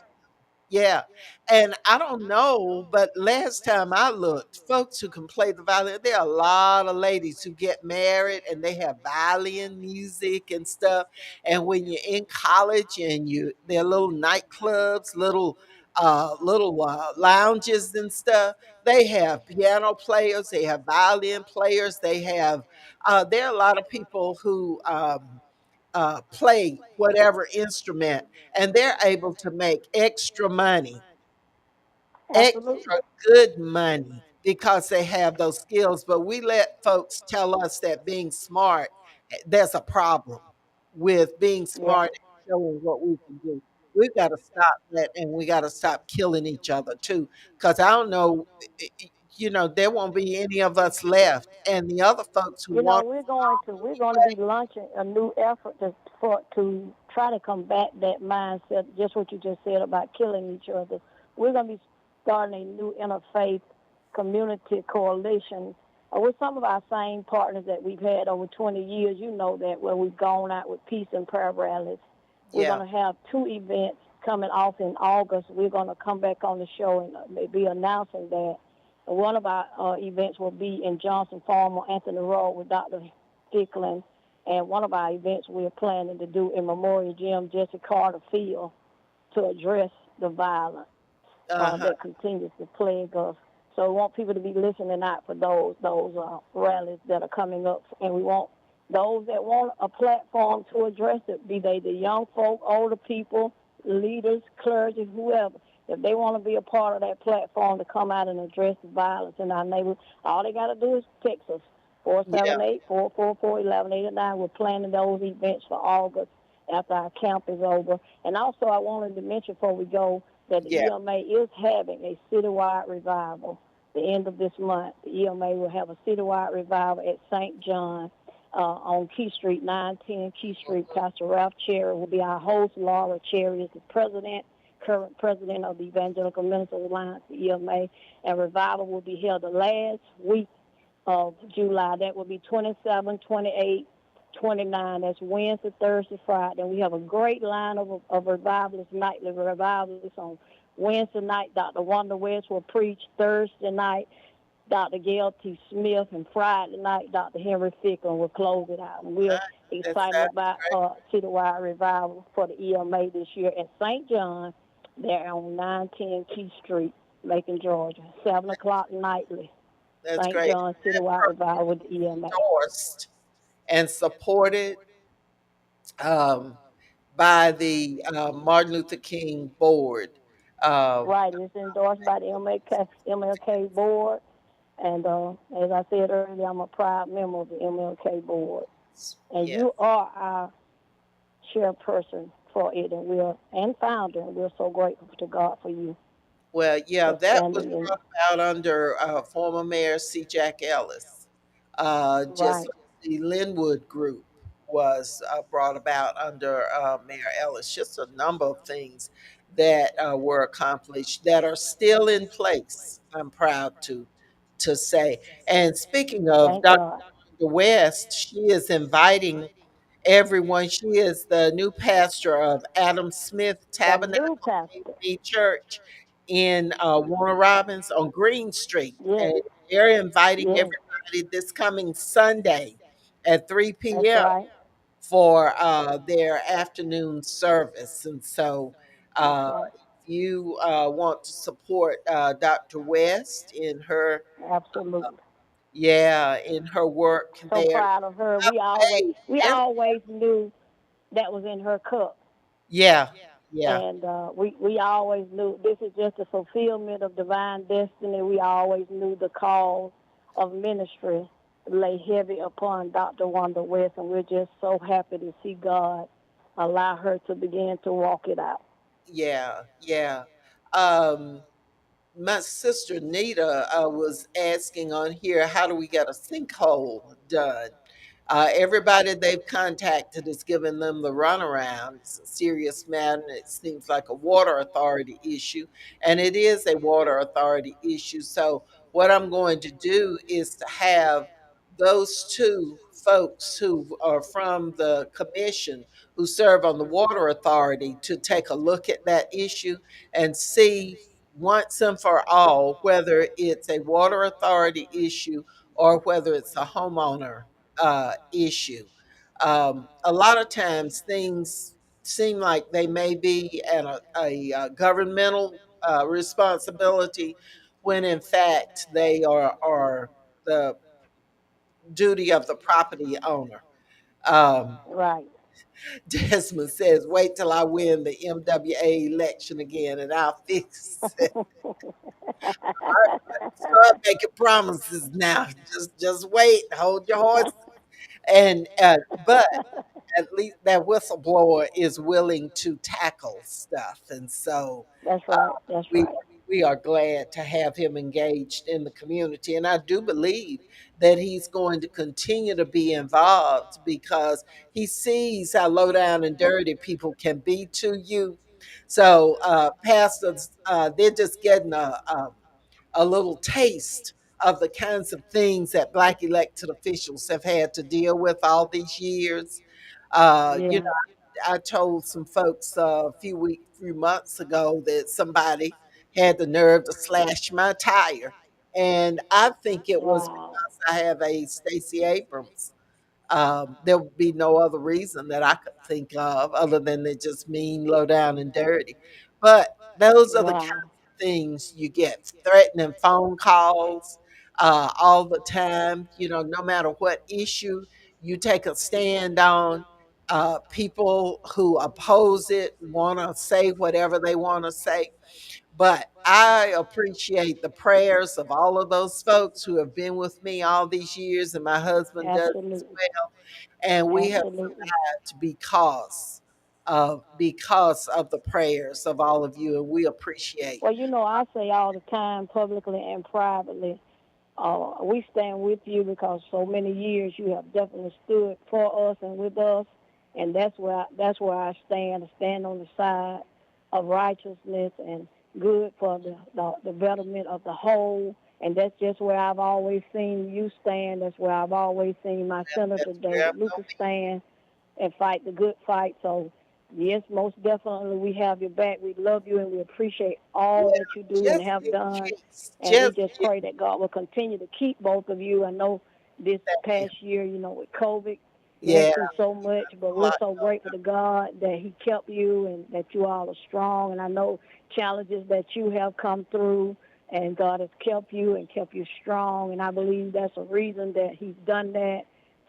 Yeah. And I don't know, but last time I looked, folks who can play the violin, there are a lot of ladies who get married and they have violin music and stuff. And when you're in college and there are little nightclubs, little little lounges and stuff. They have piano players, they have violin players, they have, there are a lot of people who play whatever instrument, and they're able to make extra money, Absolutely. extra good money because they have those skills. But we let folks tell us that being smart, there's a problem with being Yeah. smart and showing what we can do. We've got to stop that, and we got to stop killing each other too. Because I don't know, there won't be any of us left, and the other folks who You know, want we're going to be launching a new effort to try to combat that mindset. Just what you just said about killing each other. We're going to be starting a new interfaith community coalition with some of our same partners that we've had over 20 years. You know that where we've gone out with peace and prayer rallies. We're yeah, going to have two events coming off in August. We're going to come back on the show and be announcing that. One of our events will be in Johnson Farm on Anthony Road with Dr. Ficklin. And one of our events we're planning to do in Memorial Gym, Jesse Carter Field, to address the violence uh-huh, that continues to plague us. So we want people to be listening out for those rallies that are coming up, and we want those that want a platform to address it, be they the young folk, older people, leaders, clergy, whoever. If they want to be a part of that platform to come out and address the violence in our neighborhood, all they got to do is text us, yeah, 478-444-1189. We're planning those events for August after our camp is over. And also I wanted to mention before we go that the yeah, EMA is having a citywide revival the end of this month. The EMA will have a citywide revival at St. John on Key Street, 910 Key Street. Pastor Ralph Cherry will be our host. Laura Cherry is the current president of the Evangelical Ministers Alliance, the EMA. And revival will be held the last week of July. That will be 27, 28, 29. That's Wednesday, Thursday, Friday. And we have a great line of revivalists, nightly revivalists. On Wednesday night, Dr. Wanda West will preach. Thursday night, Dr. Gail T. Smith. And Friday night, Dr. Henry Ficklin will close it out. And we're that excited sounds about great. citywide revival for the EMA this year at St. John. They're on 910 Key Street, Macon, Georgia. 7 o'clock nightly. That's St. great. John Citywide Revival with the EMA. Endorsed and supported um, by the Martin Luther King board. Uh, Right, it's endorsed by the MLK board, and as I said earlier, I'm a proud member of the MLK board, and yes. you are our chairperson for it, and founder, and we're so grateful to God for you Well, yeah, for that was standing in. brought about under former Mayor C. Jack Ellis. Just Right, like the Linwood Group was brought about under Mayor Ellis. Just a number of things that were accomplished that are still in place. I'm proud to say. And speaking of thank Dr. God. West, she is inviting everyone. She is the new pastor of Adam Smith The new Tabernacle pastor, Church in Warner Robins on Green Street. yes, And they're inviting yes, everybody this coming Sunday at 3 that's p.m. right, for their afternoon service. And so, that's uh, right, if you want to support Dr. West in her, absolutely. yeah, in her work So there. proud of her. By the way, We every, always knew that was in her cup. yeah, yeah, And we always knew this is just a fulfillment of divine destiny. We always knew the call of ministry lay heavy upon Dr. Wanda West, and we're just so happy to see God allow her to begin to walk it out. yeah, yeah. Um, my sister Nita was asking on here, how do we get a sinkhole done? Everybody they've contacted is giving them the runaround. It's a serious matter. And it seems like a water authority issue, and it is a water authority issue. So, what I'm going to do is to have those two folks who are from the commission who serve on the water authority to take a look at that issue and see once and for all whether it's a water authority issue or whether it's a homeowner issue. A lot of times things seem like they may be at a governmental responsibility when in fact they are the duty of the property owner. Um, Right. Desmond says, "Wait till I win the MWA election again, and I'll fix it." Start making promises now. Just wait, hold your horse, and but at least that whistleblower is willing to tackle stuff, and so That's uh, right. That's we right. we are glad to have him engaged in the community, and I do believe that he's going to continue to be involved because he sees how low down and dirty people can be to you. So pastors, they're just getting a little taste of the kinds of things that black elected officials have had to deal with all these years. You Yeah. know, I told some folks few months ago that somebody had the nerve to slash my tire, and I think it was Wow. because I have a Stacey Abrams. There would be no other reason that I could think of other than they just mean, low down, and dirty. But those are the kinds Wow. of things you get threatening phone calls all the time. You know, no matter what issue you take a stand on, people who oppose it want to say whatever they want to say. But I appreciate the prayers of all of those folks who have been with me all these years, and my husband does as Absolutely. well. And we have Absolutely. survived because of the prayers of all of you, and we appreciate. Well, I say all the time, publicly and privately, we stand with you because so many years you have definitely stood for us and with us, and that's where I stand. I stand on the side of righteousness and good for the betterment of the whole. And that's just where I've always seen you stand. That's where I've always seen my Senator That's where David I'm Lucas stand and fight the good fight. So, yes, most definitely we have your back. We love you and we appreciate all well, that you do and just have in done. case, And we just just in pray that God will continue to keep both of you. I know this case. past year, with COVID, went Yeah, through so much, but a we're lot so grateful to God that He kept you and that you all are strong. And I know challenges that you have come through, and God has kept you and kept you strong. And I believe that's a reason that He's done that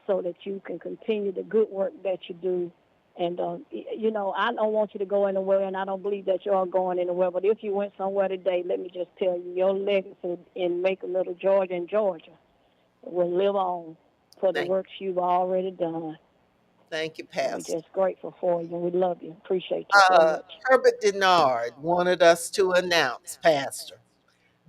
so that you can continue the good work that you do. And, I don't want you to go anywhere, and I don't believe that you're going anywhere. But if you went somewhere today, let me just tell you, your legacy in Make a Little Georgia and Georgia will live on for the thing. works you've already done. Thank you, And we're Pastor. just grateful for you, and we love you. Appreciate you so much. Herbert Denard wanted us to announce, Pastor,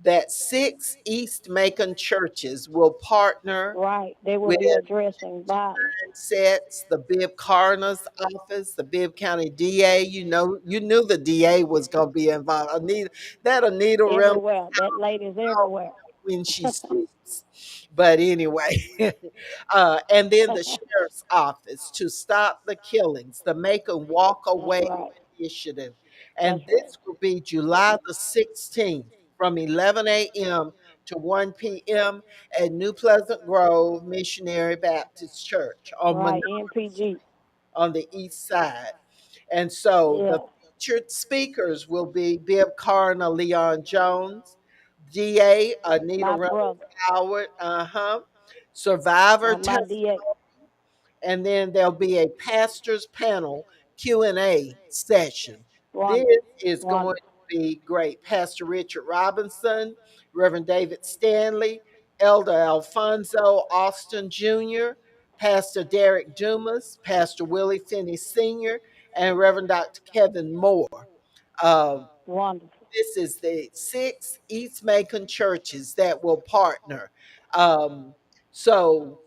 that 6 East Macon churches will partner Right. They will with be addressing violence. Sets, the Bibb Coroner's office, the Bibb County DA. You knew the DA was going to be involved. Anita Reynolds Everywhere. That lady is everywhere. when she sleeps. But anyway, and then the sheriff's office to stop the killings, the Make 'em Walk That's Away right. initiative. That's And right. this will be July the 16th from 11 a.m. to 1 p.m. at New Pleasant Grove Missionary Baptist Church on Right. Menard NPG. on the east side. And so the Yeah. featured speakers will be Bibb Coroner Leon Jones, DA Anita My Reynolds brother. Howard, survivor My testimony, DA. and then there'll be a pastors panel Q&A session. This Wonderful. is going Wonderful. to be great. Pastor Richard Robinson, Reverend David Stanley, Elder Alfonso Austin Jr., Pastor Derek Dumas, Pastor Willie Finney Sr., and Reverend Dr. Kevin Moore. Um, Wonderful. this is the 6 East Macon churches that will partner. Um, so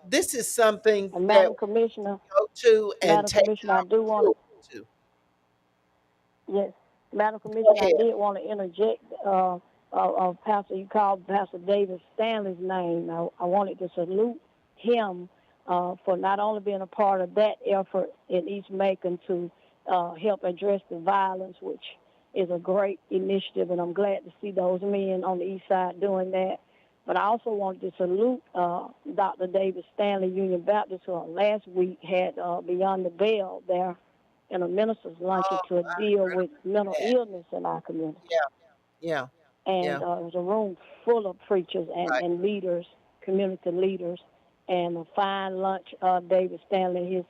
this is something And that Madam we Commissioner, go to and Madam take Commissioner, I our do want to. children to. Yes, Madam Go Commissioner, I ahead. did want to interject. Pastor, you called Pastor David Stanley's name. I wanted to salute him for not only being a part of that effort in East Macon to help address the violence, which is a great initiative, and I'm glad to see those men on the east side doing that. But I also wanted to salute Dr. David Stanley, Union Baptist, who last week had Beyond the Veil there in a minister's luncheon Oh, to I deal heard with mental about that. illness in our community. Yeah. and Yeah. it was a room full of preachers Right. and leaders, community leaders, and a fine lunch. David Stanley, his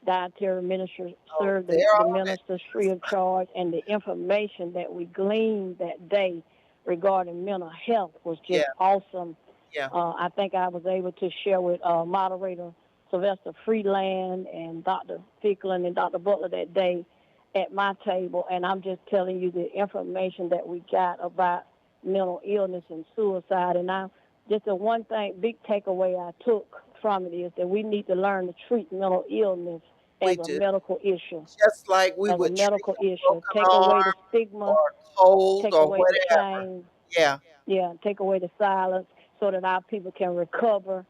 dietary minister, Oh, served they're the on it. ministers free of charge, and the information that we gleaned that day regarding mental health was Yeah. just awesome. Yeah. I think I was able to share with moderator Sylvester Freeland and Dr. Ficklen and Dr. Butler that day at my table, and I'm just telling you the information that we got about mental illness and suicide. And I just the one thing, big takeaway I took from it is that we need to learn to treat mental illness We as a do. medical issue, Just like we as a would treat medical a issue. broken Take away the arm stigma, or cold take or away the whatever. shame, Yeah. yeah, take away the silence, so that our people can recover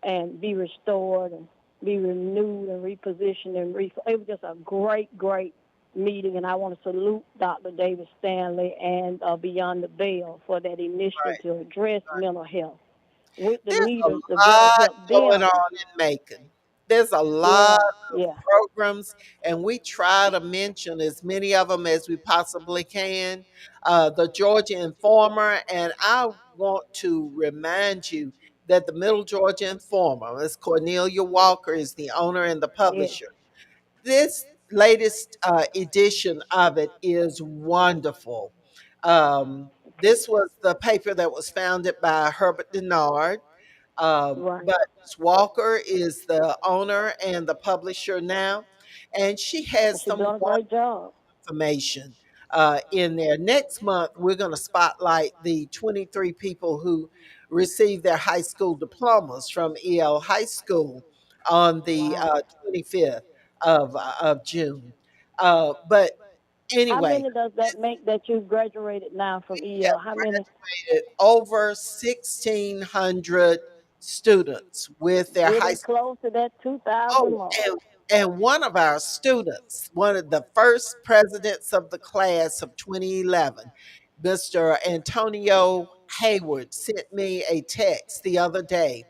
and be restored and be renewed and repositioned it was just a great, great meeting, and I want to salute Dr. David Stanley and Beyond the Veil for that initiative Right. to address Right. mental health with the There's a leaders to better lot help going them. on in Macon. There's a lot Yeah, of yeah, programs, and we try to mention as many of them as we possibly can. The Georgia Informer, and I want to remind you that the Middle Georgia Informer, Ms. Cornelia Walker, is the owner and the yeah, publisher. This latest edition of it is wonderful. This was the paper that was founded by Herbert Denard, right. but Ms. Walker is the owner and the publisher now, and she And has she's some doing a wonderful great job. information in there. Next month, we're going to spotlight the 23 people who received their high school diplomas from EL High School on the Wow. 25th of June. But How anyway, many does that make that you've graduated now from we have EL? How many? graduated over 1,600 students with their high Getting school. close to that 2,000 Oh, mark. and one of our students, one of the first presidents of the class of 2011, Mr. Antonio Hayward, sent me a text the other day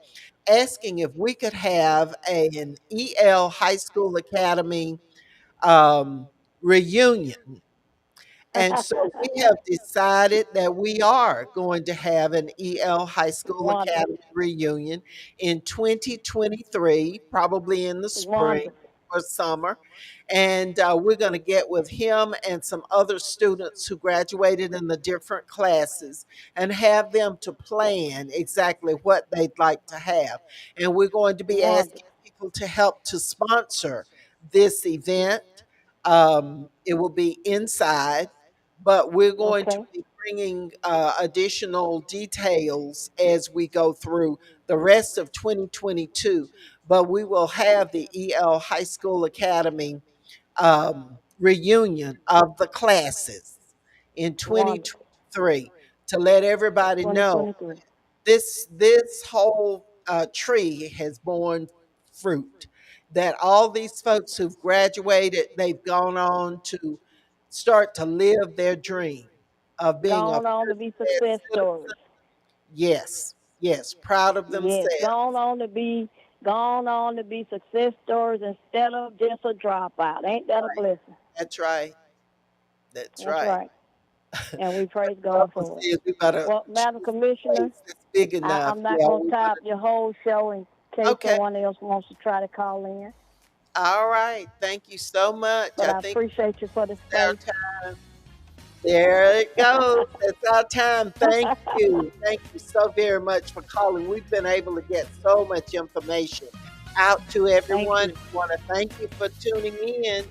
asking if we could have an EL High School Academy reunion, and so we have decided that we are going to have an EL High School Wonderful. Academy reunion in 2023, probably in the spring Wonderful. or summer. And we're going to get with him and some other students who graduated in the different classes and have them to plan exactly what they'd like to have. And we're going to be Wonderful. asking people to help to sponsor this event. It will be inside, but we're going to Okay. be bringing additional details as we go through the rest of 2022. But we will have the EL High School Academy reunion of the classes in Wonderful. 2023 to let everybody know 2023. this whole tree has borne fruit. That all these folks who've graduated, they've gone on to start to live their dream of being a Gone on to first be class success stories. citizen. Yes, yes, proud of Yes. themselves. Gone on to be success stories instead of just a dropout. Ain't that a Right. blessing? That's right. That's That's right. right. And we praise God Mama for it. says we better Well, Madam choose a Commissioner, place that's big enough. I'm not Yeah, going to we tie up better. your whole show in case Okay. someone else wants to try to call in. All right. Thank you so much. But I I think appreciate you for the it's our space. time. There it goes. It's our time. Thank you. Thank you so very much for calling. We've been able to get so much information out to Thank everyone. you. We want to thank you for tuning in.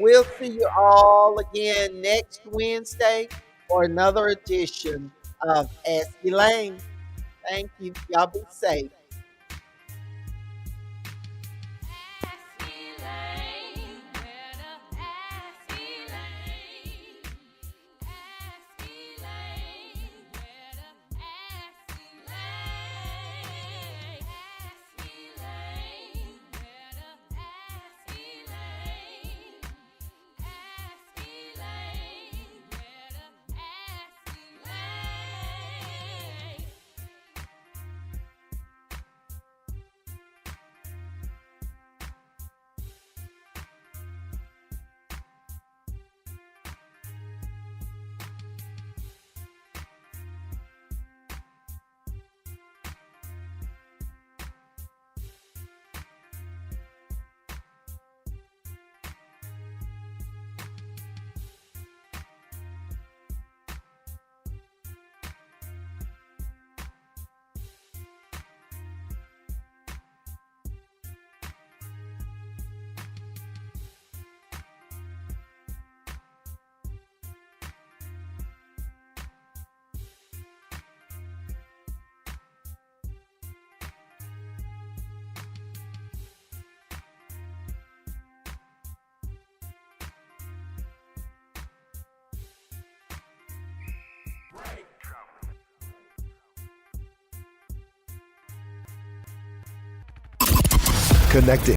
We'll see you all again next Wednesday for another edition of Ask Elaine. Thank you. Y'all be safe. Connecting.